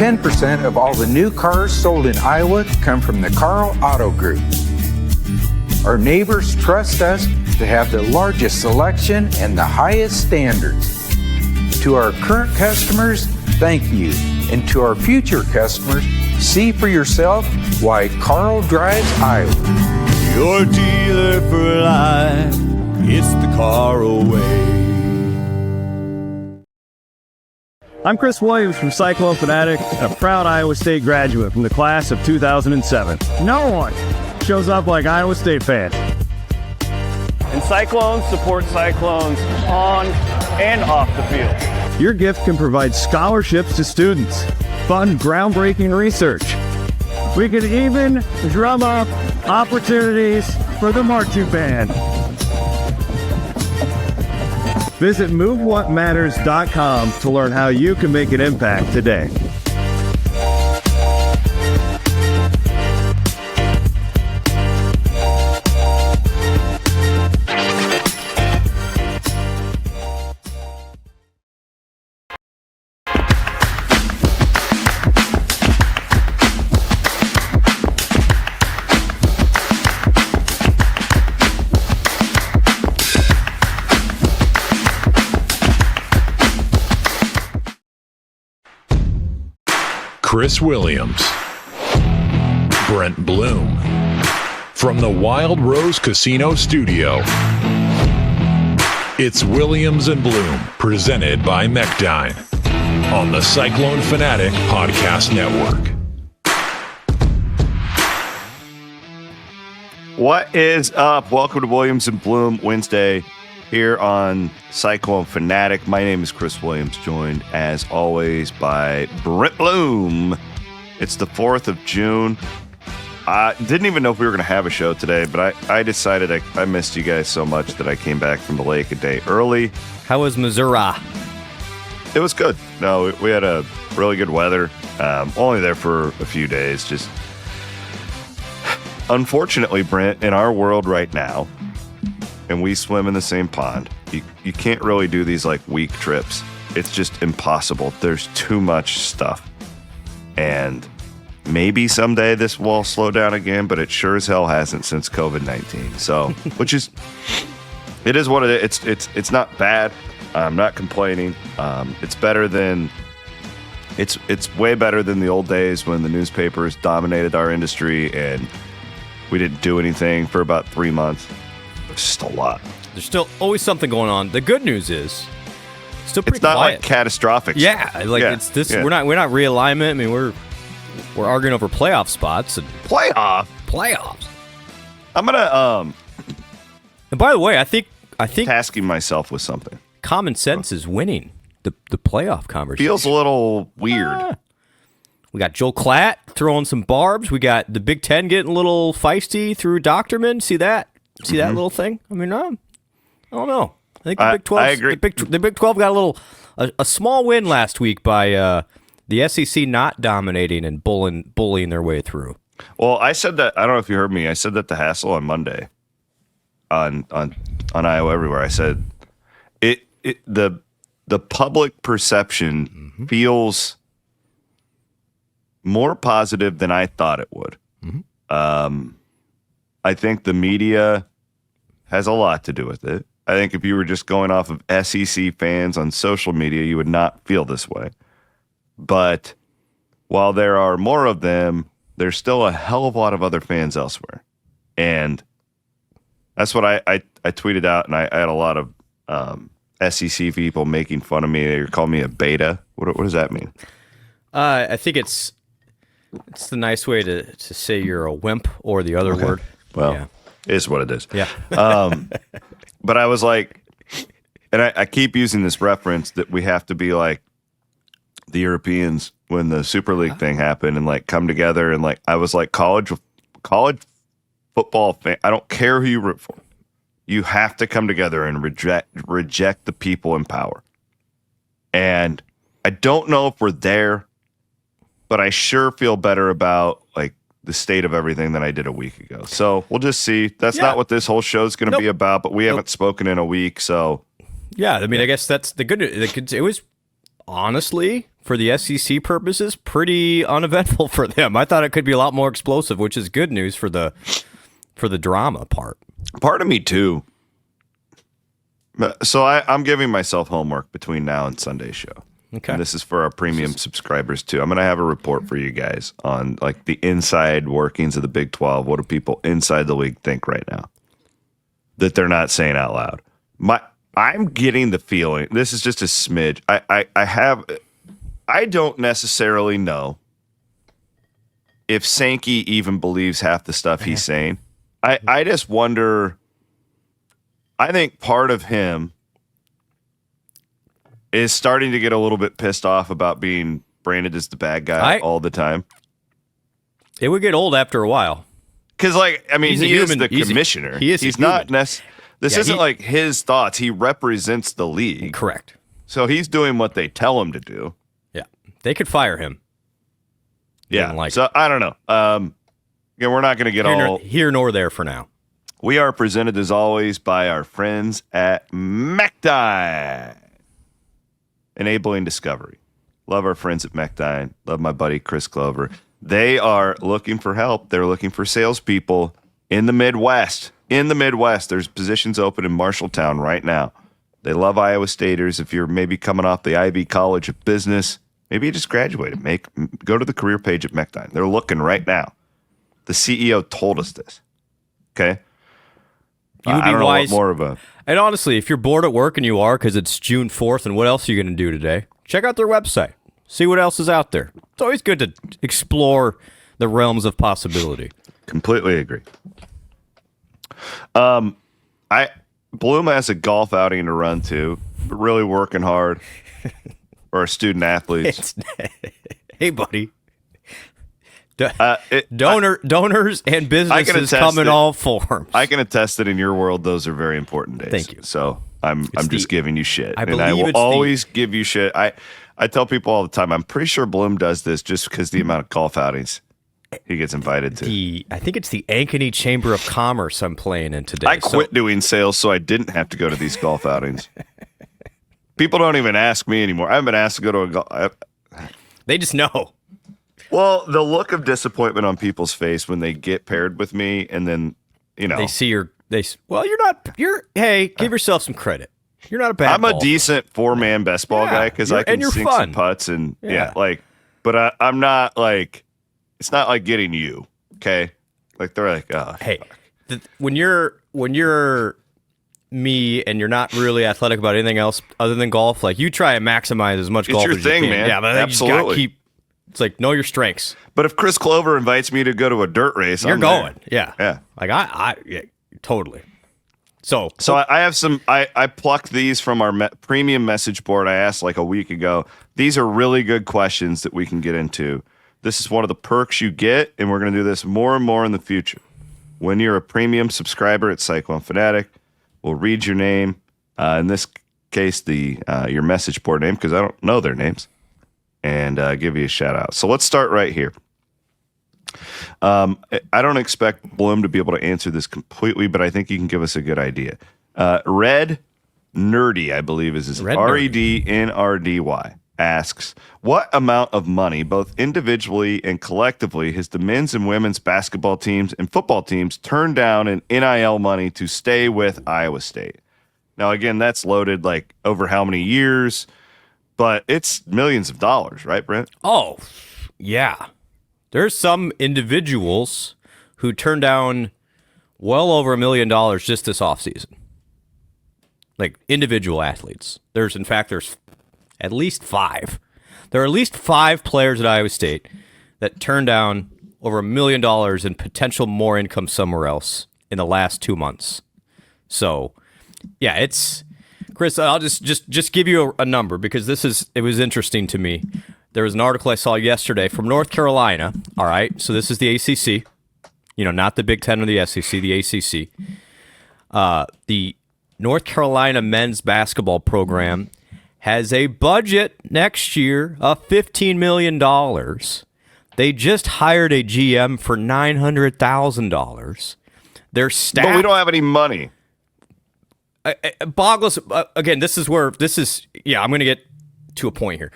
10% of all the new cars sold in Iowa come from the Carl Auto Group. Our neighbors trust us to have the largest selection and the highest standards. To our current customers, thank you. And to our future customers, see for yourself why Carl drives Iowa. Your dealer for life, it's the Carl way. I'm Chris Williams from Cyclone Fanatic, a proud Iowa State graduate from the class of 2007. No one shows up like Iowa State fans. And Cyclones support Cyclones on and off the field. Your gift can provide scholarships to students, fund groundbreaking research. We can even drum up opportunities for the marching band. Visit MoveWhatMatters.com to learn how you can make an impact today. Chris Williams, Brent Blum, from the Wild Rose Casino Studio. It's Williams and Blum, presented by Mechdyne, on the Cyclone Fanatic Podcast Network. What is up? Welcome to Williams and Blum Wednesday here on Cyclone Fanatic. My name is Chris Williams, joined as always by Brent Blum. It's the 4th of June. I didn't even know if we were going to have a show today, but I decided I missed you guys so much that I came back from the lake a day early. How was Missouri? It was good. No, we had a really good weather. Only there for a few days. Just unfortunately, Brent, in our world right now, and we swim in the same pond, you can't really do these like week trips. It's just impossible. There's too much stuff. And maybe someday this will slow down again, but it sure as hell hasn't since COVID-19. So, which is, it is what it is. It's not bad. I'm not complaining. It's better than, it's way better than the old days when the newspapers dominated our industry and we didn't do anything for about 3 months. It's just a lot. There's still always something going on. The good news is, still pretty it's not quiet. Like catastrophic. Yeah, like it's this. Yeah. We're not realignment. I mean, we're arguing over playoff spots and playoffs. I'm gonna And by the way, I think tasking myself with something. Common sense is winning the playoff conversation. Feels a little weird. We got Joel Klatt throwing some barbs. We got the Big Ten getting a little feisty through Doctorman. See that? See that little thing? I mean, I don't know. I think the Big 12. I agree. The Big 12 got a small win last week by the SEC not dominating and bullying their way through. Well, I said that. I don't know if you heard me. I said that to Hassel on Monday on Iowa Everywhere. I said the public perception feels more positive than I thought it would. I think the media has a lot to do with it. I think if you were just going off of SEC fans on social media, you would not feel this way. But while there are more of them, there's still a hell of a lot of other fans elsewhere. And that's what I tweeted out, and I had a lot of SEC people making fun of me. They call me a beta. What does that mean? I think it's the nice way to say you're a wimp or the other word. Well, yeah. It is what it is. Yeah. But I was like, and I keep using this reference that we have to be like the Europeans when the Super League thing happened and like come together and like I was like college football fan. I don't care who you root for. You have to come together and reject the people in power. And I don't know if we're there, but I sure feel better about like the state of everything than I did a week ago. So we'll just see. That's not what this whole show is going to be about, but we haven't spoken in a week. So yeah, I mean, I guess that's the good news. It was honestly, for the SEC purposes, pretty uneventful for them. I thought it could be a lot more explosive, which is good news for the drama part. Part of me too. So I'm giving myself homework between now and Sunday's show. Okay. And this is for our premium subscribers too. I'm going to have a report for you guys on like the inside workings of the Big 12. What do people inside the league think right now that they're not saying out loud? I'm getting the feeling, this is just a smidge. I don't necessarily know if Sankey even believes half the stuff he's saying. I just wonder, I think part of him is starting to get a little bit pissed off about being branded as the bad guy all the time. It would get old after a while. Because, like, I mean, he is the commissioner. He's not necessarily. This isn't like his thoughts. He represents the league. Correct. So he's doing what they tell him to do. Yeah. They could fire him. Yeah. So I don't know. Again, we're not going to get all here nor there for now. We are presented, as always, by our friends at Mechdyne. Enabling discovery. Love our friends at Mechdyne. Love my buddy Chris Clover. They are looking for help. They're looking for salespeople in the Midwest. In the Midwest, there's positions open in Marshalltown right now. They love Iowa Staters. If you're maybe coming off the Ivy College of Business, maybe you just graduated. Go to the career page at Mechdyne. They're looking right now. The CEO told us this. Okay? You would be I don't know wise. what more of a... And honestly, if you're bored at work, and you are because it's June 4th, and what else are you going to do today? Check out their website. See what else is out there. It's always good to explore the realms of possibility. Completely agree. Bloom has a golf outing to run to, but really working hard for our student athletes. Hey, buddy. Donors and businesses come in all forms. I can attest that in your world, those are very important days. Thank you. So I'm just giving you shit. I and I will always give you shit. I tell people all the time, I'm pretty sure Bloom does this just because the amount of golf outings he gets invited to. I think it's the Ankeny Chamber of Commerce I'm playing in today. I quit doing sales so I didn't have to go to these golf outings. People don't even ask me anymore. I haven't been asked to go to a golf. They just know. Well, the look of disappointment on people's face when they get paired with me, and then they see hey, give yourself some credit. You're not a bad. I'm a decent 4-man best ball guy because I can sink some putts and but I'm not like, it's not like getting you. Okay, like they're like, oh, hey, when you're me and you're not really athletic about anything else other than golf, like you try and maximize as much golf your as thing, you can. man. Yeah, but absolutely. You just gotta keep. It's like, know your strengths. But if Chris Clover invites me to go to a dirt race, you're I'm going. There. Yeah. Like yeah, totally. So I have some. I plucked these from our premium message board. I asked like a week ago. These are really good questions that we can get into. This is one of the perks you get, and we're going to do this more and more in the future. When you're a premium subscriber at Cyclone Fanatic, we'll read your name. In this case, your message board name, because I don't know their names, and give you a shout out. So let's start right here. I don't expect Bloom to be able to answer this completely, but I think he can give us a good idea. Red Nerdy, I believe is his REDNRDY, asks, what amount of money, both individually and collectively, has the men's and women's basketball teams and football teams turned down in NIL money to stay with Iowa State? Now, again, that's loaded like over how many years, but it's millions of dollars, right, Brent? Oh, yeah. There's some individuals who turned down well over $1 million just this offseason. Like individual athletes. There's at least 5. There are at least 5 players at Iowa State that turned down over $1 million in potential more income somewhere else in the last 2 months. So, yeah, it's Chris. I'll just give you a number because it was interesting to me. There was an article I saw yesterday from North Carolina. All right, so this is the ACC. Not the Big Ten or the SEC, the ACC. The North Carolina men's basketball program has a budget next year of $15 million. They just hired a GM for $900,000. Their staff, but we don't have any money. Boggles. Again, I'm going to get to a point here.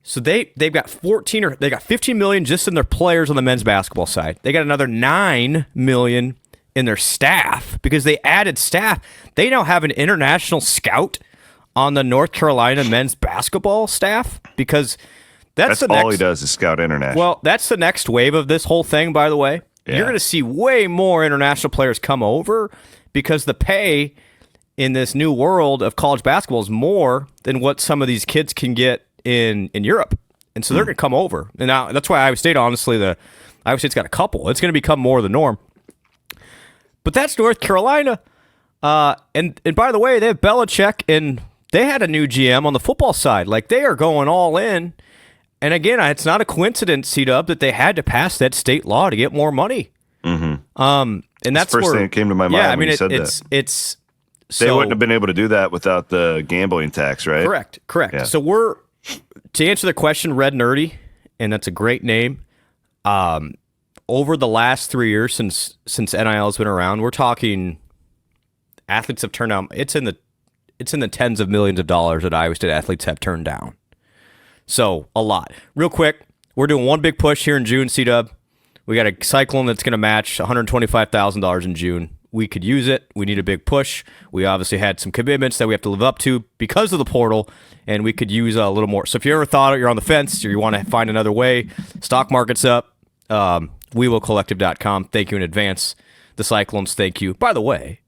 So they've got 15 million just in their players on the men's basketball side. They got another 9 million in their staff because they added staff. They now have an international scout on the North Carolina men's basketball staff because that's all he does is scout international. Well, that's the next wave of this whole thing, by the way. Yeah. You're going to see way more international players come over because the pay in this new world of college basketball is more than what some of these kids can get in Europe. And so they're going to come over. And now that's why Iowa State, honestly, Iowa State's got a couple. It's going to become more the norm. But that's North Carolina. And by the way, they have Belichick, and they had a new GM on the football side. Like, they are going all in. And again, it's not a coincidence, C-Dub, that they had to pass that state law to get more money. Mm-hmm. And that's the first thing that came to my mind when you said that. They wouldn't have been able to do that without the gambling tax, right? Correct. Yeah. So to answer the question, Red Nerdy, and that's a great name. Over the last 3 years since NIL has been around, we're talking athletes have turned down. It's in the tens of millions of dollars that Iowa State athletes have turned down. So a lot. Real quick, we're doing one big push here in June, C-Dub. We got a Cyclone that's going to match $125,000 in June. We could use it. We need a big push. We obviously had some commitments that we have to live up to because of the portal, and we could use a little more. So if you ever thought you're on the fence or you want to find another way, stock market's up, WeWillCollective.com. Thank you in advance. The Cyclones, thank you. By the way,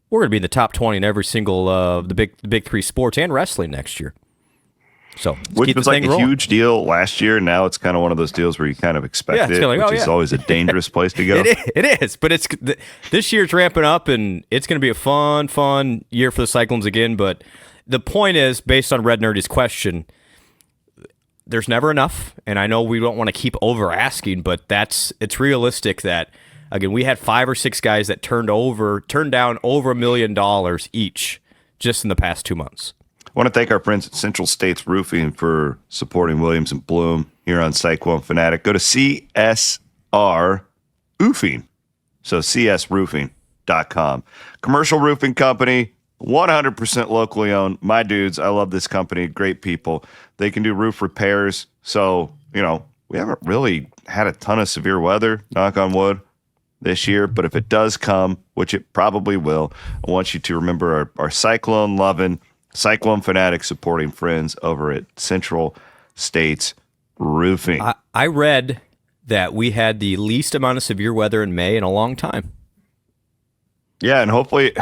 we're going to be in the top 20 in every single the big three sports and wrestling next year. So which was like a huge deal last year. Now it's kind of one of those deals where you kind of expect it, which is always a dangerous place to go. It is, but this year's ramping up, and it's going to be a fun year for the Cyclones again. But the point is, based on Red Nerdy's question, there's never enough, and I know we don't want to keep over asking, but it's realistic that again we had 5 or 6 guys that turned down over $1 million each just in the past 2 months. I want to thank our friends at Central States Roofing for supporting Williams and Blum here on Cyclone Fanatic. Go to CSR Roofing, so csroofing.com. Commercial roofing company, 100% locally owned. My dudes, I love this company. Great people. They can do roof repairs. So, we haven't really had a ton of severe weather, knock on wood, this year. But if it does come, which it probably will, I want you to remember our cyclone-loving, Cyclone Fanatic supporting friends over at Central States Roofing. I read that we had the least amount of severe weather in May in a long time. Yeah, and hopefully,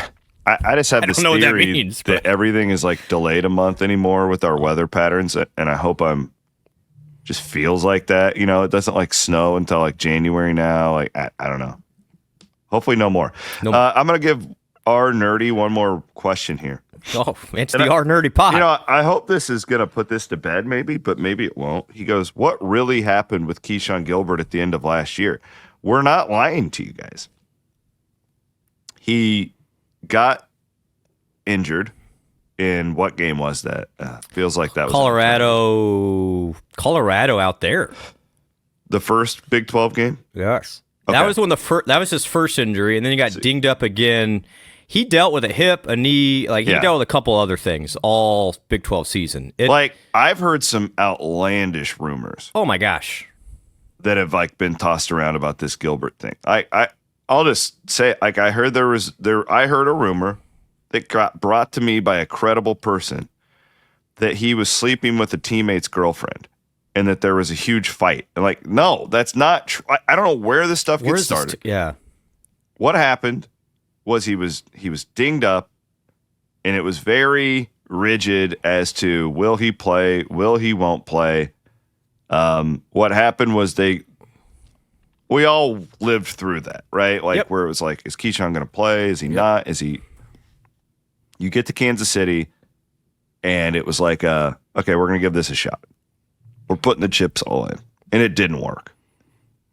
I just have this theory that everything is like delayed a month anymore with our weather patterns, and I hope just feels like that. It doesn't like snow until like January now. Like I don't know. Hopefully, no more. I'm gonna give R Nerdy one more question here. Oh, it's the R Nerdy pod. I hope this is going to put this to bed maybe, but maybe it won't. He goes, what really happened with Keyshawn Gilbert at the end of last year? We're not lying to you guys. He got injured in what game was that? Feels like that was Colorado out there. The first Big 12 game? Yes. Okay. That was his first injury, and then he got dinged up again. He dealt with a hip, a knee, he dealt with a couple other things all Big 12 season. I've heard some outlandish rumors. Oh my gosh. That have been tossed around about this Gilbert thing. I'll just say I heard I heard a rumor that got brought to me by a credible person that he was sleeping with a teammate's girlfriend and that there was a huge fight. And no, that's not true. I don't know where this stuff gets started. Yeah. What happened was he was dinged up, and it was very rigid as to will he play, will he won't play. What happened was we all lived through that, right? Where it was is Keyshawn going to play? Is he not? You get to Kansas City, and it was okay, we're going to give this a shot. We're putting the chips all in, and it didn't work.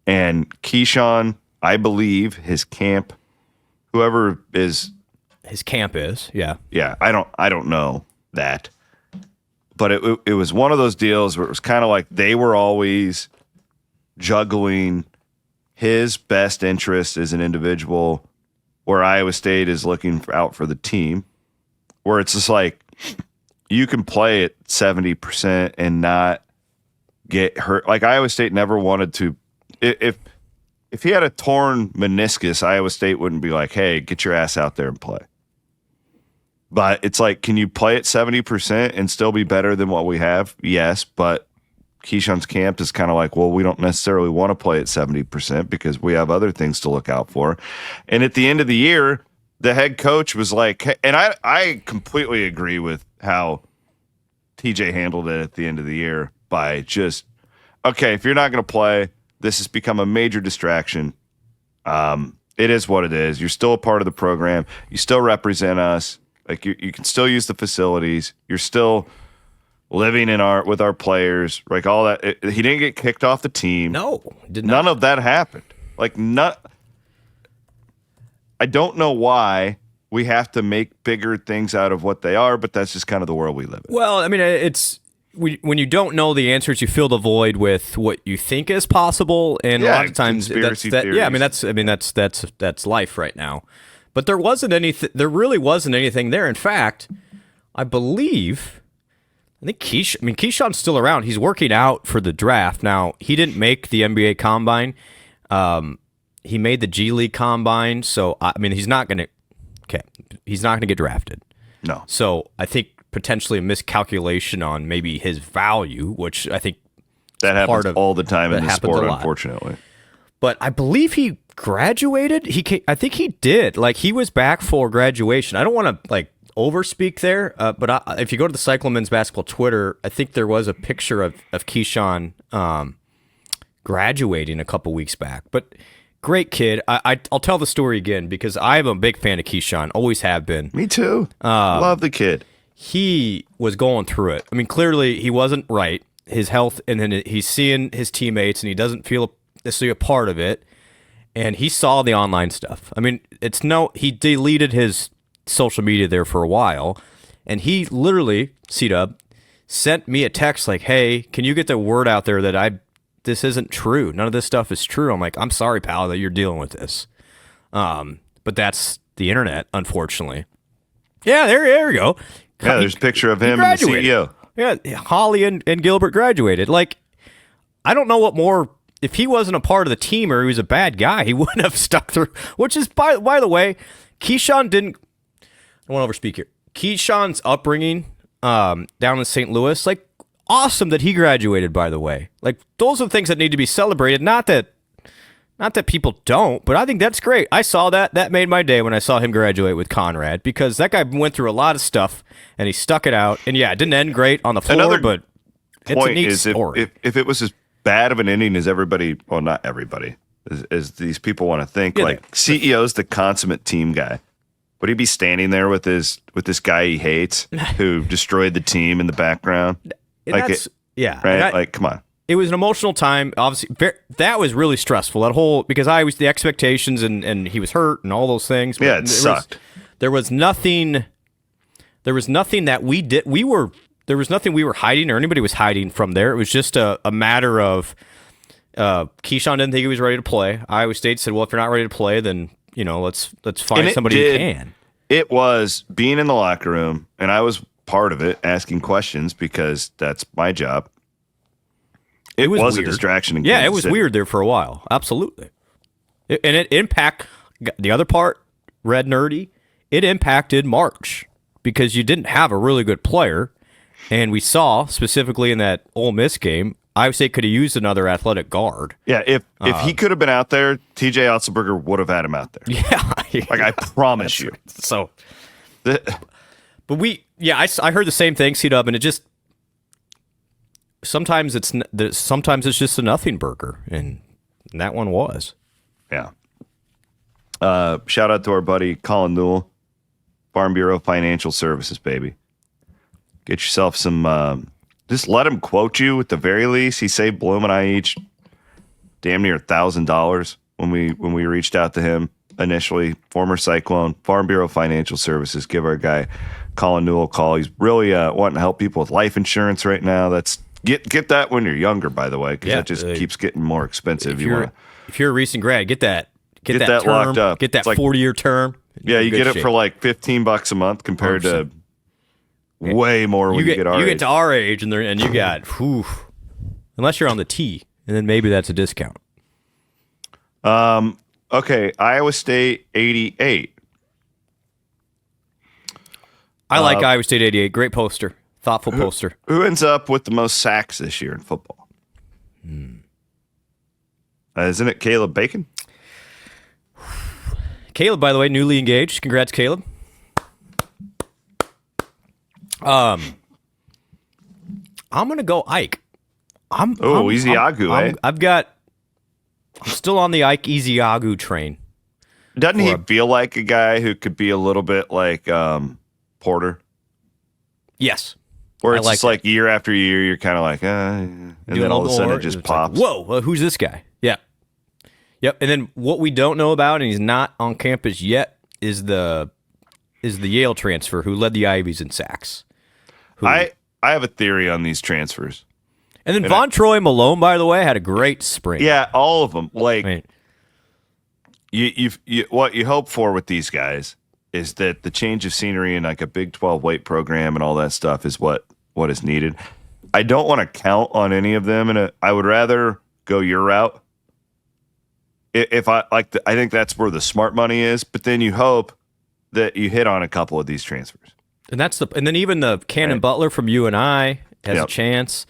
And Keyshawn, I believe his camp, whoever is his camp is, yeah. I don't know that, but it was one of those deals where it was kind of like they were always juggling his best interest as an individual, where Iowa State is looking out for the team, where it's just you can play at 70% and not get hurt. Like Iowa State never wanted to. If he had a torn meniscus, Iowa State wouldn't be like, hey, get your ass out there and play. But it's like, can you play at 70% and still be better than what we have? Yes, but Keyshawn's camp is kind of like, well, we don't necessarily want to play at 70% because we have other things to look out for. And at the end of the year, the head coach was like, and I completely agree with how TJ handled it at the end of the year by just, okay, if you're not going to play, this has become a major distraction. It is what it is. You're still a part of the program. You still represent us. Like you can still use the facilities. You're still living with our players, like all that. He didn't get kicked off the team. No, did not. None of that happened. Like I don't know why we have to make bigger things out of what they are, but that's just kind of the world we live in. Well, I mean, it's when you don't know the answers, you fill the void with what you think is possible, and a lot of times conspiracy theories. Yeah, that's life right now. But there really wasn't anything there. In fact, I think Keyshawn's still around. He's working out for the draft now. He didn't make the NBA Combine. He made the G League Combine, so he's not going to get drafted. No. So I think potentially a miscalculation on maybe his value, which I think that happens all the time in the sport, unfortunately. But I believe he graduated. I think he did. Like, he was back for graduation. I don't want to overspeak there, but if you go to the Cyclone men's basketball Twitter, I think there was a picture of Keyshawn graduating a couple weeks back. But great kid. I'll tell the story again because I'm a big fan of Keyshawn. Always have been. Me too. Love the kid. He was going through it. I mean, clearly he wasn't right. His health, and then he's seeing his teammates, and he doesn't feel necessarily a part of it. And he saw the online stuff. I mean, he deleted his social media there for a while, and he literally, C-Dub, sent me a text like, hey, can you get the word out there that this isn't true. None of this stuff is true. I'm like, I'm sorry, pal, that you're dealing with this. But that's the internet, unfortunately. Yeah, there you go. Yeah, there's a picture of him and the CEO. Yeah, Holly and Gilbert graduated. Like, I don't know what more. If he wasn't a part of the team or he was a bad guy, he wouldn't have stuck through. Which is, by the way, Keyshawn didn't. I don't want to overspeak here. Keyshawn's upbringing down in St. Louis, like, awesome that he graduated, by the way. Like, those are the things that need to be celebrated. Not that people don't, but I think that's great. I saw that. That made my day when I saw him graduate with Conrad, because that guy went through a lot of stuff and he stuck it out. And yeah, it didn't end great on the floor, but it's a neat story. If it was as bad of an ending as everybody, well, not everybody, as these people want to think, CEO's the consummate team guy. Would he be standing there with this guy he hates who destroyed the team in the background? Right? Come on. It was an emotional time. Obviously, that was really stressful. That whole, because the expectations and he was hurt and all those things. Yeah, it sucked. There was nothing that we did. There was nothing we were hiding or anybody was hiding from there. It was just a matter of Keyshawn didn't think he was ready to play. Iowa State said, well, if you're not ready to play, then let's find somebody who can. It was being in the locker room, and I was part of it, asking questions because that's my job. It was weird. A distraction. Yeah, it was weird there for a while. Absolutely. And it impacted the other part, Red Nerdy, it impacted March because you didn't have a really good player. And we saw, specifically in that Ole Miss game, Iowa State could have used another athletic guard. Yeah, if he could have been out there, TJ Otzelberger would have had him out there. Yeah. Like, I promise you. Right. So, but I heard the same thing, C-Dub, and it just, sometimes it's just a nothing burger, and that one was. Yeah. Shout out to our buddy Colin Newell, Farm Bureau Financial Services, baby. Get yourself some. Just let him quote you at the very least. He saved Bloom and I each damn near $1,000 when we reached out to him initially. Former Cyclone, Farm Bureau Financial Services. Give our guy Colin Newell a call. He's really wanting to help people with life insurance right now. That's get that when you're younger, by the way, because that just keeps getting more expensive. If you're a recent grad, get that term, locked up. Get that 40-year term. Yeah, you get it for like $15 a month compared to way more when you get our you age. get to our age, and you got, unless you're on the tee, and then maybe that's a discount. Okay, Iowa State 88. I like Iowa State 88. Great poster. Thoughtful poster. Who ends up with the most sacks this year in football? Isn't it Caleb Bacon? Caleb, by the way, newly engaged. Congrats, Caleb. I'm gonna go Ike. Ezeagu, eh? I'm still on the Ike Ezeagu train. Doesn't he feel like a guy who could be a little bit like Porter? Yes. Where it's just like year after year, you're kind of like, and then all of a sudden it just pops. Like, whoa, who's this guy? Yeah. Yep. And then what we don't know about, and he's not on campus yet, is the Yale transfer who led the Ivies in sacks. I have a theory on these transfers. And then Von Troy Malone, by the way, had a great spring. Yeah, all of them. Like, you what you hope for with these guys is that the change of scenery and like a Big 12 weight program and all that stuff is what is needed. I don't want to count on any of them, and I would rather go your route. If I think that's where the smart money is, but then you hope that you hit on a couple of these transfers. And then even the Cannon Butler from UNI has a chance.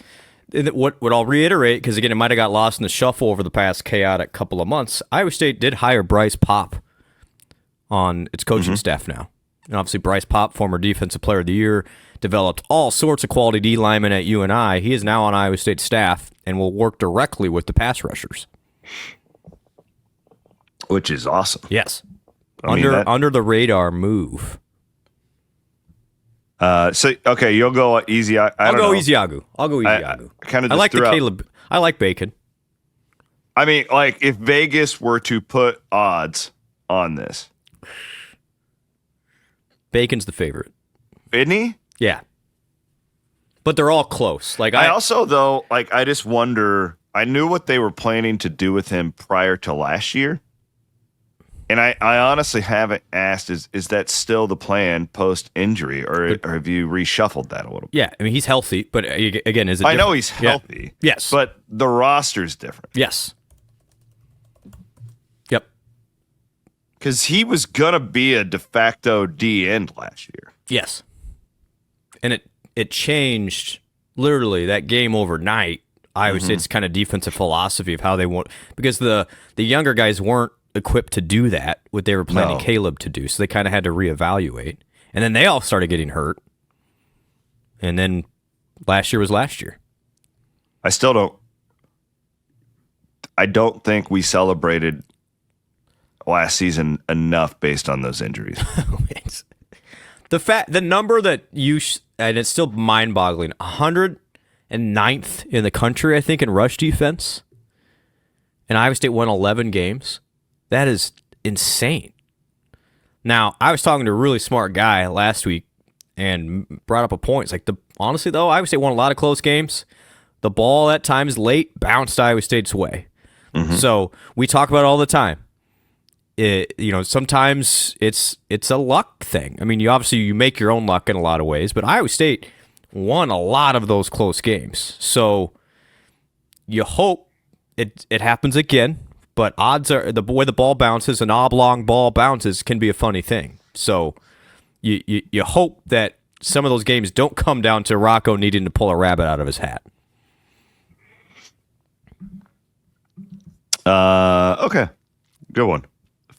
What I'll reiterate, because again, it might have got lost in the shuffle over the past chaotic couple of months, Iowa State did hire Bryce Pop on its coaching staff now. And obviously Bryce Pop, former Defensive Player of the Year, developed all sorts of quality D linemen at UNI. He is now on Iowa State's staff and will work directly with the pass rushers. Which is awesome. Yes. Under the radar move. Okay, you'll go easy. I'll go Ezeagu. I like the Caleb. I like Bacon. I mean, like if Vegas were to put odds on this, Bacon's the favorite, isn't he? Yeah, but they're all close. Like I also though, like I just wonder. I knew what they were planning to do with him prior to last year. And I honestly haven't asked, is that still the plan post-injury, or have you reshuffled that a little bit? Yeah, I mean, he's healthy, but again, is it I know he's healthy. Yeah. Yes. But the roster's different. Yes. Yep. Because he was going to be a de facto D-end last year. Yes. And it changed, literally, that game overnight. Iowa State's kind of defensive philosophy of how they want, because the younger guys weren't equipped to do that, what they were planning Caleb to do. So they kind of had to reevaluate. And then they all started getting hurt. And then last year was last year. I don't think we celebrated last season enough based on those injuries. The number that and it's still mind-boggling, 109th in the country, I think, in rush defense. And Iowa State won 11 games. That is insane. Now, I was talking to a really smart guy last week and brought up a point. It's like, honestly, though, Iowa State won a lot of close games. The ball at times late bounced Iowa State's way. So we talk about it all the time. Sometimes it's a luck thing. I mean, you make your own luck in a lot of ways, but Iowa State won a lot of those close games. So you hope it happens again. But odds are the way the ball bounces, an oblong ball bounces, can be a funny thing. So you hope that some of those games don't come down to Rocco needing to pull a rabbit out of his hat. Okay, good one.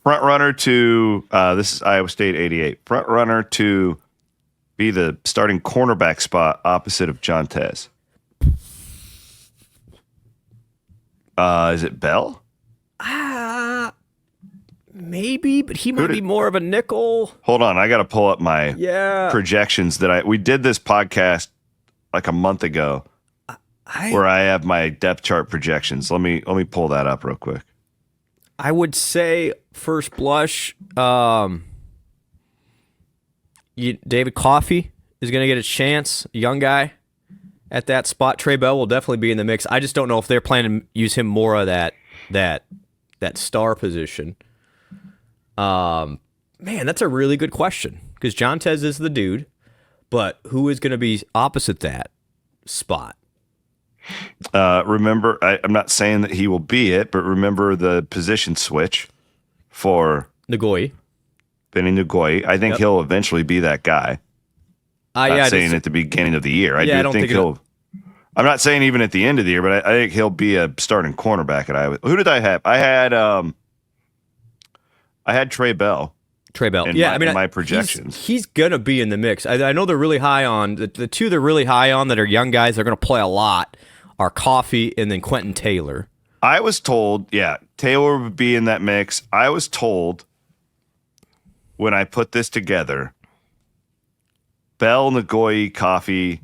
Front runner to this is Iowa State 88. Front runner to be the starting cornerback spot opposite of John Tez. Is it Bell? Maybe, but he might be more of a nickel. Hold on, I got to pull up my projections we did this podcast like a month ago, where I have my depth chart projections. Let me pull that up real quick. I would say first blush, David Coffey is going to get a chance. A young guy at that spot. Trey Bell will definitely be in the mix. I just don't know if they're planning to use him more of that star position. Man, that's a really good question, because John Tez is the dude, But who is going to be opposite that spot? Remember, I'm not saying that he will be it, but remember the position switch for Nagoye. Benny Nagoye. I think he'll eventually be that guy. Not saying at the beginning of the year. I do think he'll. I'm not saying even at the end of the year, but I think he'll be a starting cornerback at Iowa. Who did I have? I had Trey Bell. Trey Bell. In my projections. He's going to be in the mix. I know they're really high on the two they're really high on that are young guys. They're going to play a lot. Are Coffee and then Quentin Taylor. I was told, Taylor would be in that mix. I was told when I put this together, Bell, Nagoye, Coffee,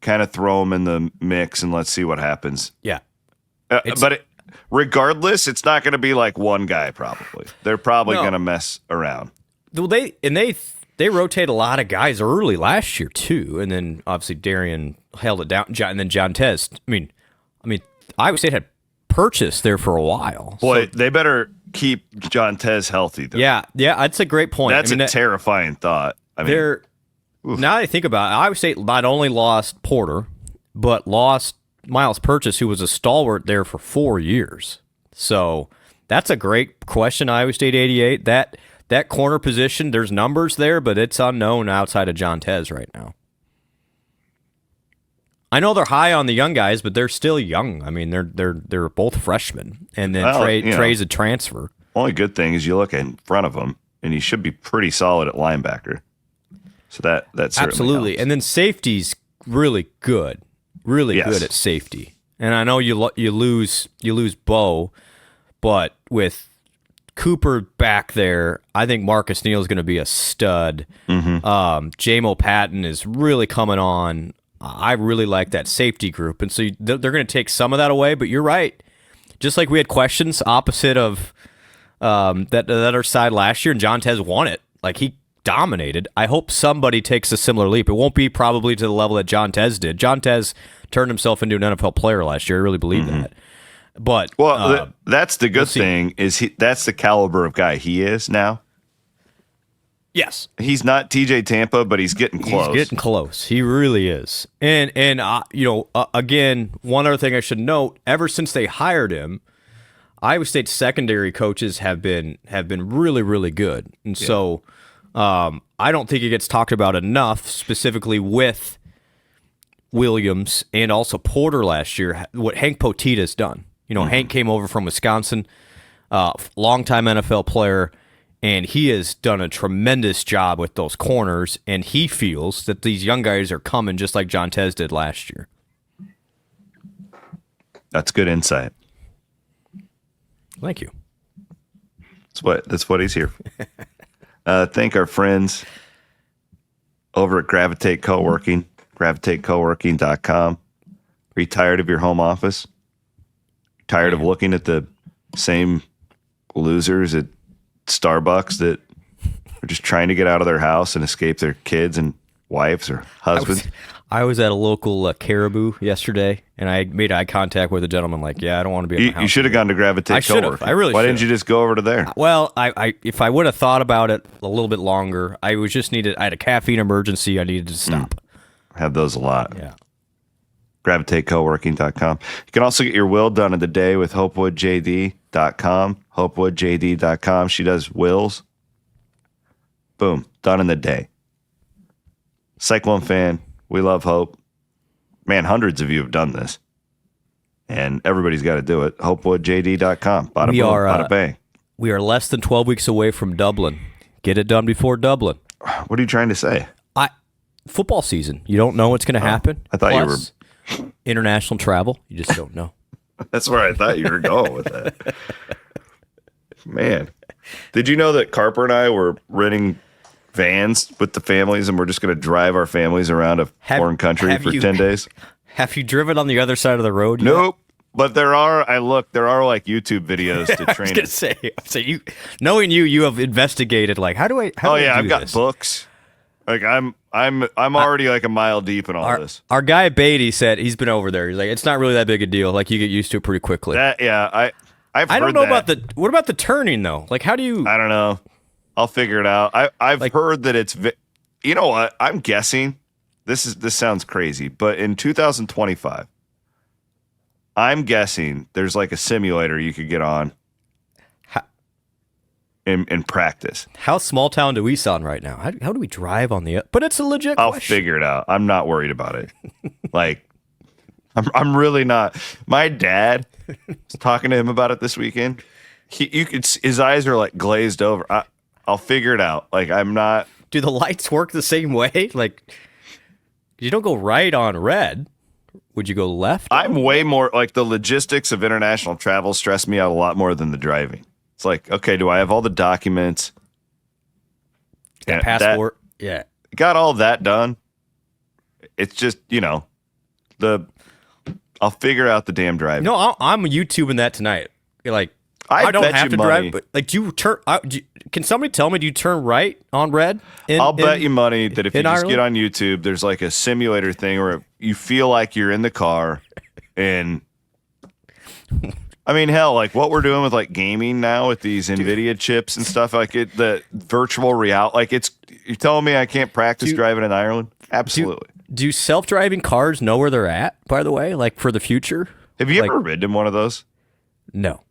kind of throw them in the mix and let's see what happens. Yeah. Regardless, it's not going to be like one guy probably. They're probably going to mess around. Well, they rotate a lot of guys early last year too, and then obviously Darian held it down, and then John Tez. I mean, Iowa State had purchased there for a while. Boy, they better keep John Tez healthy, though. Yeah, that's a great point. That's a terrifying thought. Now that I think about it, Iowa State not only lost Porter, but lost Miles Purchase, who was a stalwart there for 4 years. So that's a great question, Iowa State 88. That corner position, there's numbers there, but it's unknown outside of John Tez right now. I know they're high on the young guys, but they're still young. I mean, they're both freshmen, and then Trey's a transfer. Only good thing is you look in front of him, and he should be pretty solid at linebacker. So that's absolutely. Helps. And then safety's really good, good at safety. And I know you lose Bo, but with Cooper back there, I think Marcus Neal is going to be a stud. Mm-hmm. J-Mo Patton is really coming on. I really like that safety group, and so they're going to take some of that away. But you're right. Just like we had questions opposite of that other side last year, and John Tez won it. Like, he dominated. I hope somebody takes a similar leap. It won't be probably to the level that John Tez did. John Tez turned himself into an NFL player last year. I really believe that. But that's the good thing is that's the caliber of guy he is now. Yes, he's not TJ Tampa, but he's getting close. He's getting close. He really is. And again, one other thing I should note: ever since they hired him, Iowa State's secondary coaches have been really, really good. And so I don't think it gets talked about enough, specifically with Williams and also Porter last year. What Hank Potita's done. Hank came over from Wisconsin, longtime NFL player. And he has done a tremendous job with those corners, and he feels that these young guys are coming just like John Tez did last year. That's good insight. Thank you. That's what he's here for. Thank our friends over at Gravitate Co-working, gravitatecoworking.com. Are you tired of your home office? Tired of looking at the same losers at Starbucks that are just trying to get out of their house and escape their kids and wives or husbands? I was at a local Caribou yesterday, and I made eye contact with a gentleman like, I don't want to be in the house. You should have gone to Gravitate Co-working. I really Why didn't you just go over to there? Well, I if I would have thought about it a little bit longer, I had a caffeine emergency. I needed to stop. Have those a lot. Yeah. gravitatecoworking.com. You can also get your will done in the day with hopewoodjd.com. hopewoodjd.com. She does wills. Boom. Done in the day. Cyclone fan. We love Hope. Man, hundreds of you have done this. And everybody's got to do it. hopewoodjd.com. Bada boom, bada bang. We are less than 12 weeks away from Dublin. Get it done before Dublin. What are you trying to say? Football season. You don't know what's going to happen. I thought Plus, you were international travel. You just don't know. That's where I thought you were going with that. Man, did you know that Carper and I were renting vans with the families, and we're just going to drive our families around a foreign country for 10 days? Have you driven on the other side of the road yet? Nope. But there are like YouTube videos to train. I was going to say, you, knowing you have investigated, like, how do I do I've got this? Books. Like I'm already like a mile deep in all this. Our guy Beatty said he's been over there. He's like, it's not really that big a deal. Like, you get used to it pretty quickly. I don't know about what about the turning though? Like, how do you? I don't know. I'll figure it out. I've heard that it's You know what? I'm guessing this sounds crazy, but in 2025, I'm guessing there's like a simulator you could get on and practice. How small town do we sound right now? How do we drive on the? But it's a legit I'll question. figure it out. I'm not worried about it. Like, I'm really not. My dad was talking to him about it this weekend. His eyes are like glazed over. I'll figure it out. Like, I'm not. Do the lights work the same way? Like, you don't go right on red. Would you go left? I'm way more like the logistics of international travel stress me out a lot more than the driving. It's like, okay, do I have all the documents? Got passport. Yeah. Got all that done. It's just, I'll figure out the damn driving. No, I'm YouTubing that tonight. You're like, I don't bet have you to money. drive, but like, do you turn? Can somebody tell me? Do you turn right on red? I'll bet you money that if you just Ireland? get on YouTube, there's like a simulator thing where you feel like you're in the car, and I mean, hell, like what we're doing with like gaming now with these NVIDIA chips and stuff, like the virtual reality, like you're telling me I can't practice driving in Ireland? Absolutely. Do self-driving cars know where they're at? By the way, like for the future. Have you ever ridden in one of those? No.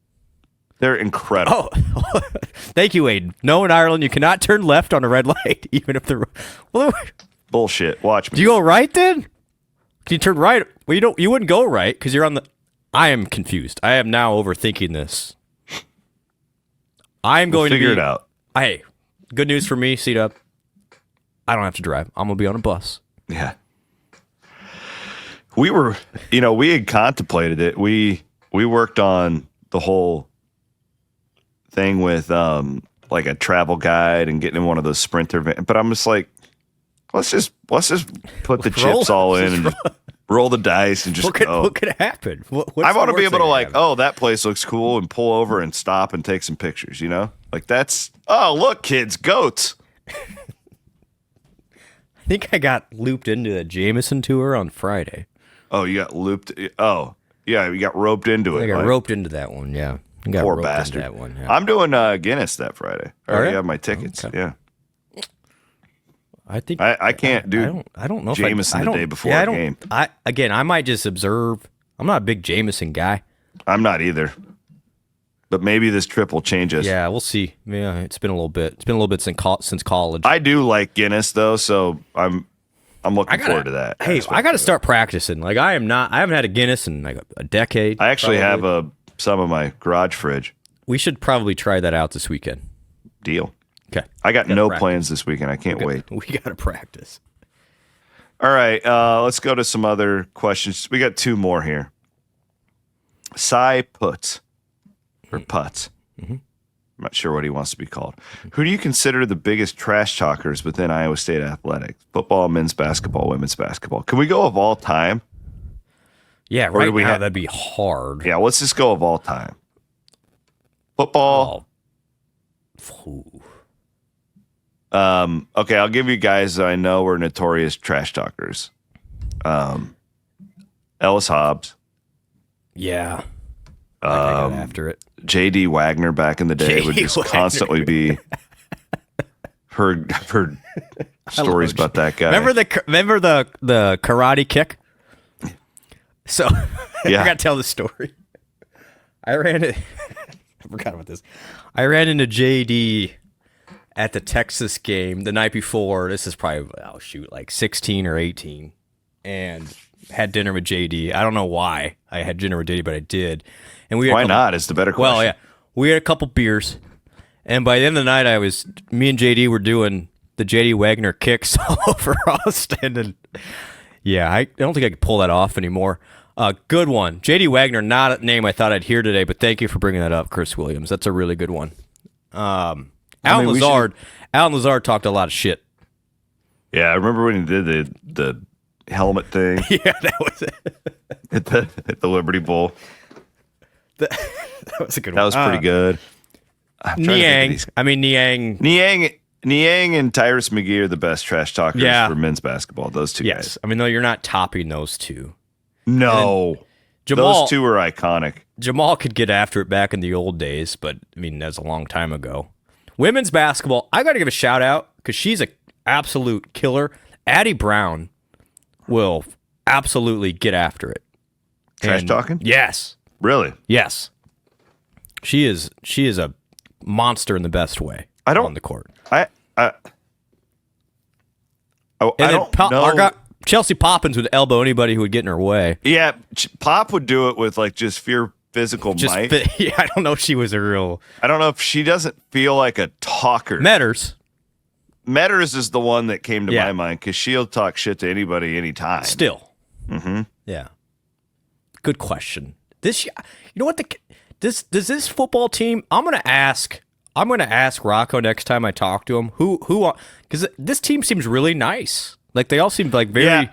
They're incredible. Oh, thank you, Aiden. No, in Ireland, you cannot turn left on a red light, even if the. Well, Bullshit. Watch me. do you go right then? Can you turn right? Well, you wouldn't go right because you're on the. I am confused. I am now overthinking this. I'm going to figure it out. Hey, good news for me. Seat up. I don't have to drive. I'm gonna be on a bus. Yeah. We were, we had contemplated it. We worked on the whole thing with like a travel guide and getting in one of those Sprinter vans. But I'm just like, let's just put the chips all in and roll the dice and just go. What could happen? I want to be able to like, oh, that place looks cool, and pull over and stop and take some pictures. Like that's. Oh, look, kids, goats. I think I got looped into the Jameson tour on Friday. Oh, you got looped. Oh, yeah, you got roped into it. I got right? roped into that one. Yeah, I got Poor roped bastard. into that one. Yeah. I'm doing Guinness that Friday. I already have my tickets. Okay. Yeah. I think I can't do. I don't know if Jameson I the don't, day before yeah, a game. I might just observe. I'm not a big Jameson guy. I'm not either. But maybe this trip will change us. Yeah, we'll see. Yeah, it's been a little bit. It's been a little bit since college. I do like Guinness though, so I'm looking forward to that. Hey, I got to start practicing. Like I haven't had a Guinness in like a decade. I actually probably. have some of my garage fridge. We should probably try that out this weekend. Deal. Okay. I got no plans this weekend. I can't wait. We got to practice. All right, let's go to some other questions. We got two more here. Cy Putz, or Putz. Mm-hmm. I'm not sure what he wants to be called. Who do you consider the biggest trash talkers within Iowa State athletics? Football, men's basketball, women's basketball. Can we go of all time? Yeah, right now that'd be hard. Yeah, let's just go of all time. Football. Ooh. Okay, I'll give you guys that I know were notorious trash talkers. Ellis Hobbs. Yeah. I got after it. J.D. Wagner back in the day would just constantly be heard stories about that guy. Remember the karate kick? So Yeah. I got to tell the story. I forgot about this. I ran into JD at the Texas game the night before. This is probably, like 16 or 18. And had dinner with JD. I don't know why I had dinner with JD, but I did. And we had Why not? Is the better question. Well, yeah. We had a couple beers. And by the end of the night, me and JD were doing the JD Wagner kicks all over Austin. And yeah, I don't think I could pull that off anymore. Good one. JD Wagner, not a name I thought I'd hear today, but thank you for bringing that up, Chris Williams. That's a really good one. Alan Lazard talked a lot of shit. Yeah, I remember when he did the helmet thing. Yeah, that was it. at the Liberty Bowl. That was a good one. That was pretty good. Niang and Tyrus McGee are the best trash talkers for men's basketball. Those two guys. I mean, though you're not topping those two. No. Jamal, those two are iconic. Jamal could get after it back in the old days, but I mean, that's a long time ago. Women's basketball, I got to give a shout out because she's absolute killer. Addie Brown will absolutely get after it. Trash talking? Yes. Really? Yes. She is a monster in the best way on the court. I don't know. Chelsea Poppins would elbow anybody who would get in her way. Yeah, Pop would do it with like just pure physical might. I don't know if she was a real. I don't know if she doesn't feel like a talker. Metters is the one that came to my mind because she'll talk shit to anybody anytime. Still. Mm-hmm. Yeah. Good question. You know what? Does this football team? I'm gonna ask Rocco next time I talk to him. Who? Because this team seems really nice. Like they all seem like very. Yeah,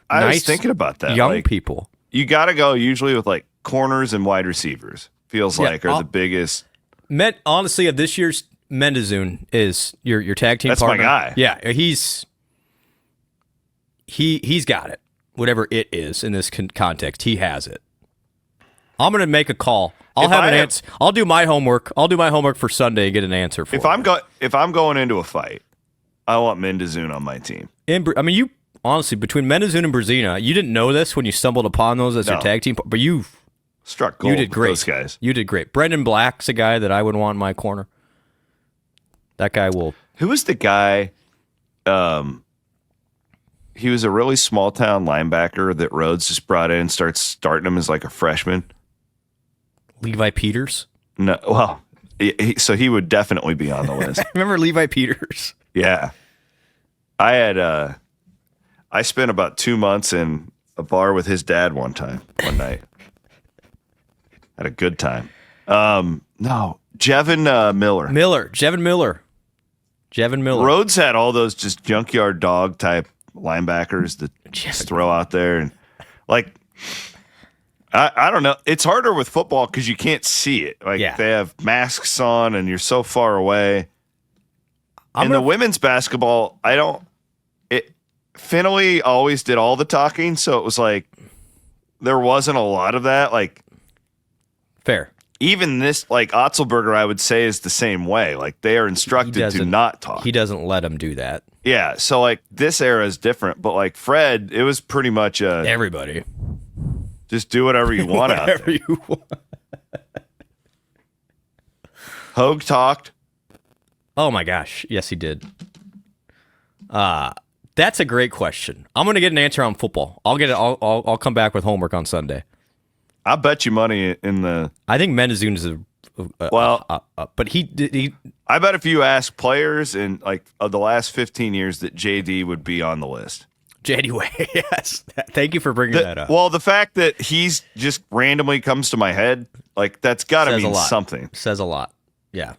I nice, was thinking about that. Young people. You got to go usually with like corners and wide receivers. Feels like are the biggest. Honestly, of this year's Mendezun is your tag team. That's partner. my guy. Yeah, he's got it. Whatever it is in this context, he has it. I'm gonna make a call. I'll have an answer. I'll do my homework. I'll do my homework for Sunday and get an answer for. If I'm going into a fight, I want Mendezun on my team. You honestly between Mendezun and Brzezina, you didn't know this when you stumbled upon those as your tag team, but you struck gold. You did great. With those guys. You did great. Brendan Black's a guy that I would want in my corner. That guy will. Who was the guy? He was a really small town linebacker that Rhodes just brought in and starting him as like a freshman. Levi Peters? No, well, so he would definitely be on the list. Remember Levi Peters? Yeah. I spent about 2 months in a bar with his dad one night. Had a good time. No, Jevin Miller. Jevin Miller. Rhodes had all those just junkyard dog type linebackers that just throw out there. And like, I don't know. It's harder with football because you can't see it. Like they have masks on and you're so far away. The women's basketball, Finley always did all the talking, so it was like there wasn't a lot of that. Like, fair. Even this, like Otzelberger, I would say is the same way. Like they are instructed to not talk. He doesn't let them do that. Yeah, so like this era is different, but like Fred, it was pretty much everybody. Just do whatever you want out there. You want. Hogue talked. Oh my gosh, yes he did. That's a great question. I'm going to get an answer on football. I'll get it. I'll come back with homework on Sunday. I bet you money in the. I think Mendezun is but he. I bet if you ask players in like of the last 15 years that JD would be on the list. JD Way, yes. Thank you for bringing that up. Well, the fact that he's just randomly comes to my head, like that's got to mean something. Says a lot. Yeah.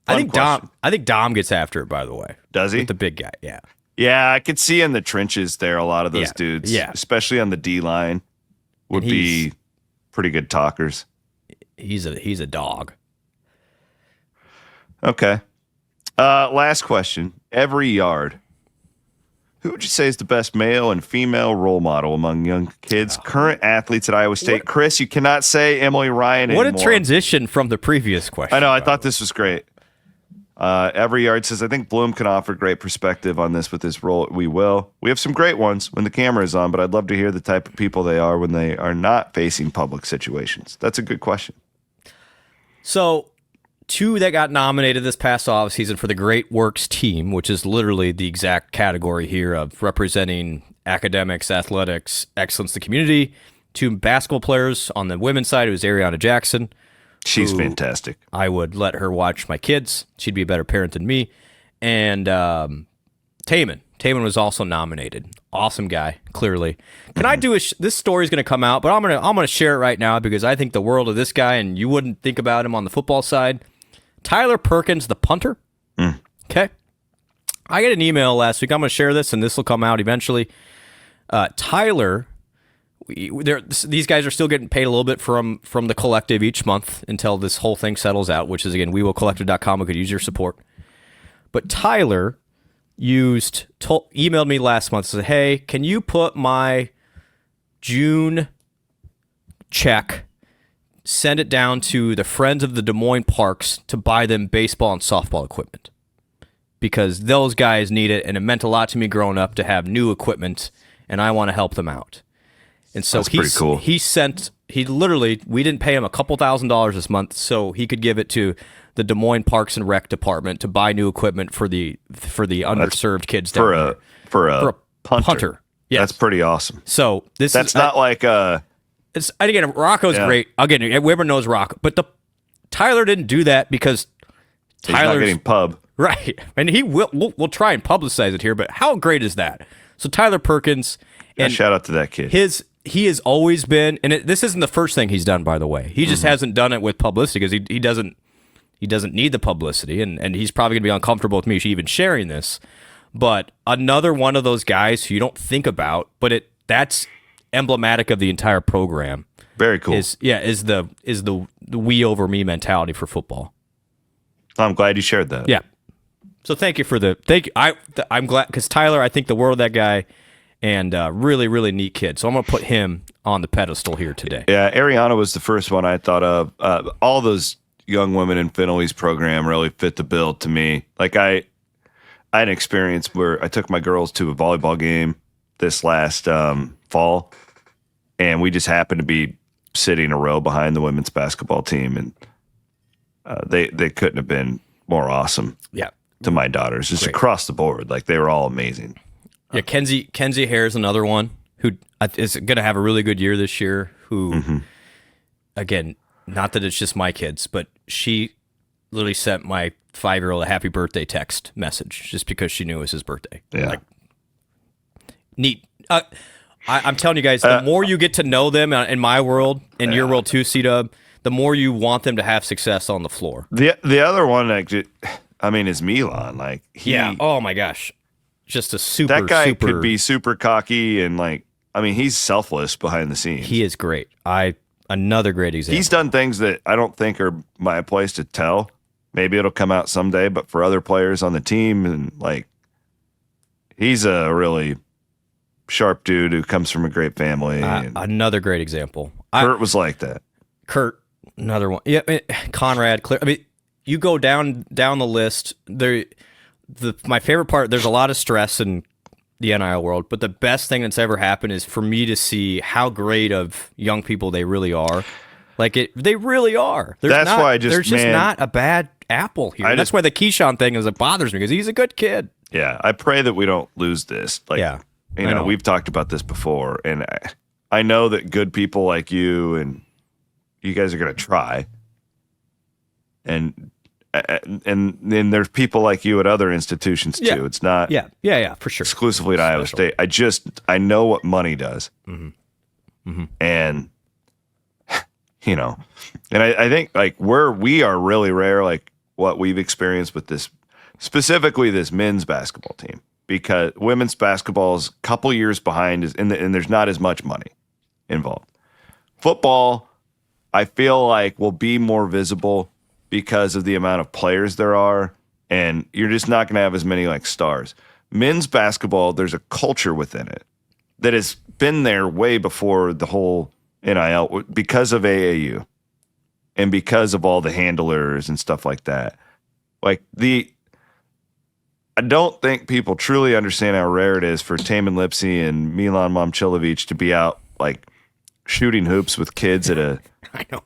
Fun question. I think Dom gets after it. By the way, does he? With the big guy, yeah. Yeah, I could see in the trenches there a lot of those dudes, especially on the D line, would be pretty good talkers. He's a dog. Okay. Last question. Every yard. Who would you say is the best male and female role model among young kids, current athletes at Iowa State? Chris, you cannot say Emily Ryan anymore. What a transition from the previous question. I know. I thought this was great. Every yard says, I think Blum can offer great perspective on this with his role. We will. We have some great ones when the camera is on, but I'd love to hear the type of people they are when they are not facing public situations. That's a good question. So, two that got nominated this past offseason for the Great Works team, which is literally the exact category here of representing academics, athletics, excellence in the community. Two basketball players on the women's side. It was Ariana Jackson. She's fantastic. I would let her watch my kids. She'd be a better parent than me. And Taman. Taman was also nominated. Awesome guy, clearly. Can I do this story's going to come out, but I'm going to share it right now because I think the world of this guy, and you wouldn't think about him on the football side. Tyler Perkins, the punter. Okay. I got an email last week. I'm going to share this, and this will come out eventually. Tyler, these guys are still getting paid a little bit from the collective each month until this whole thing settles out, which is, again, wewillcollective.com. We could use your support. But Tyler emailed me last month and said, hey, can you put my June check, send it down to the Friends of the Des Moines Parks to buy them baseball and softball equipment? because those guys need it, and it meant a lot to me growing up to have new equipment, and I want to help them out. And so That's pretty cool. He literally, we didn't pay him a couple $1,000s this month so he could give it to the Des Moines Parks and Rec department to buy new equipment for the underserved kids down there. For a punter. Yes. That's pretty awesome. So That's not like it's again, Rocco's great. Again, everyone knows Rocco, but Tyler didn't do that because he's not Tyler's getting pub. right, and we'll try and publicize it here. But how great is that? So Tyler Perkins, and shout out to that kid. He has always been, and this isn't the first thing he's done, by the way. He just hasn't done it with publicity because he doesn't need the publicity, and he's probably going to be uncomfortable with me even sharing this. But another one of those guys who you don't think about, but that's emblematic of the entire program. Very cool. Is the we over me mentality for football. I'm glad you shared that. Yeah. So thank you. I'm glad because Tyler, I think the world of that guy, and really, really neat kid. So I'm going to put him on the pedestal here today. Yeah, Ariana was the first one I thought of. All those young women in Finley's program really fit the bill to me. Like I had an experience where I took my girls to a volleyball game this last fall, and we just happened to be sitting in a row behind the women's basketball team, and they couldn't have been more awesome. Yeah. To my daughters, just across the board, like they were all amazing. Yeah, Kenzie Hare is another one who is going to have a really good year this year. Who, again, not that it's just my kids, but she literally sent my 5-year-old a happy birthday text message just because she knew it was his birthday. Yeah, like, neat. I'm telling you guys, the more you get to know them in my world, in your world too, C-Dub, the more you want them to have success on the floor. The other one, is Milan. Like oh my gosh. Just a super, that guy could be super cocky and he's selfless behind the scenes. He is great. Another great example. He's done things that I don't think are my place to tell. Maybe it'll come out someday, but for other players on the team, and he's a really sharp dude who comes from a great family. Another great example. Kurt was like that. Kurt, another one. Yeah, Conrad, Claire. You go down the list. My favorite part, there's a lot of stress in the NIL world, but the best thing that's ever happened is for me to see how great of young people they really are. They really are. There's just not a bad apple here. That's why the Keyshawn thing it bothers me because he's a good kid. Yeah, I pray that we don't lose this. We've talked about this before, and I know that good people like you and you guys are going to try, and then there's people like you at other institutions too. Yeah. It's not for sure exclusively at Iowa State. I know what money does, and and I think where we are really rare, what we've experienced with this, specifically this men's basketball team, because women's basketball is a couple years behind, and there's not as much money involved. Football, I feel will be more visible because of the amount of players there are, and you're just not going to have as many stars. Men's basketball, there's a culture within it that has been there way before the whole NIL, because of AAU and because of all the handlers and stuff like that. I don't think people truly understand how rare it is for Taman Lipsy and Milan Momcilovic to be out shooting hoops with kids at a I know.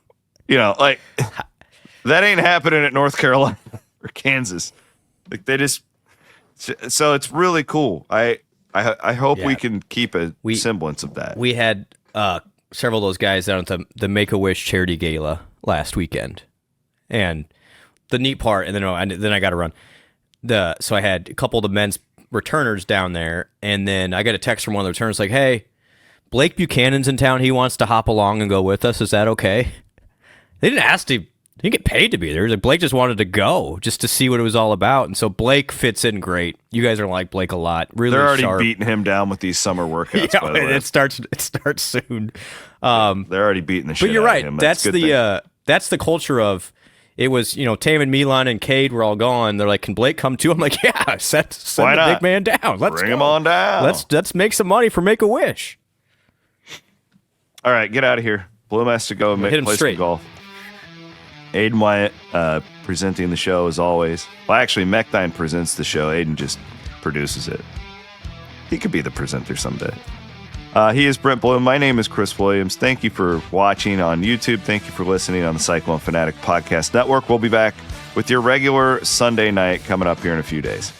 That ain't happening at North Carolina or Kansas. So it's really cool. I hope we can keep a semblance of that. We had several of those guys down at the Make-A-Wish charity gala last weekend, and the neat part, and then I got to run. So I had a couple of the men's returners down there, and then I got a text from one of the returners hey, Blake Buchanan's in town. He wants to hop along and go with us. Is that okay? They didn't ask to. He didn't get paid to be there. Blake just wanted to go just to see what it was all about. And so Blake fits in great. You guys are like Blake a lot. Really, they're already sharp. Beating him down with these summer workouts. By the way. It starts soon. They're already beating the shit. But you're out right. of him. That's the culture of. It was Taman, Milan, and Cade were all gone. They're like, "Can Blake come too?" I'm like, "Yeah, send the big man down. Let's bring him on down. Let's make some money for Make-A-Wish." All right, get out of here. Bloom has to go and play some golf. Aiden Wyatt presenting the show as always. Well, actually, Mechdyne presents the show. Aiden just produces it. He could be the presenter someday. He is Brent Blum. My name is Chris Williams. Thank you for watching on YouTube. Thank you for listening on the Cyclone Fanatic Podcast Network. We'll be back with your regular Sunday night coming up here in a few days.